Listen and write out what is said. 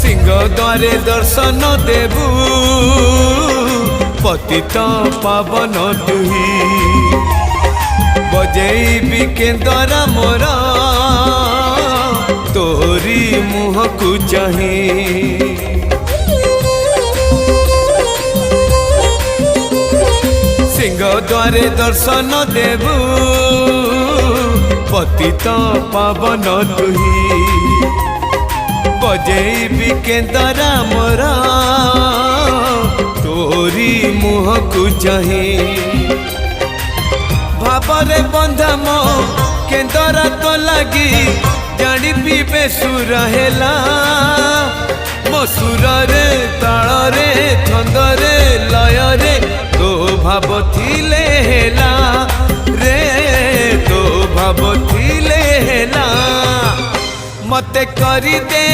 सिंह द्वारे दर्शन देबू पतित पावन तुही बजेबी केंदरा मोर तोरी मुह को चाही सिंह द्वारे दर्शन देबू पतित पावन तुही बजेबी केंदरा मोर तोरी मुह को चाही भावरे बंधा मो केंदरा तो लगी जानी पीबे सुर हेला मो सुर रे ताल रे छंद रे लय रे तो भाव थिले हेला रे तो भाव थिले हेला मते करी दे।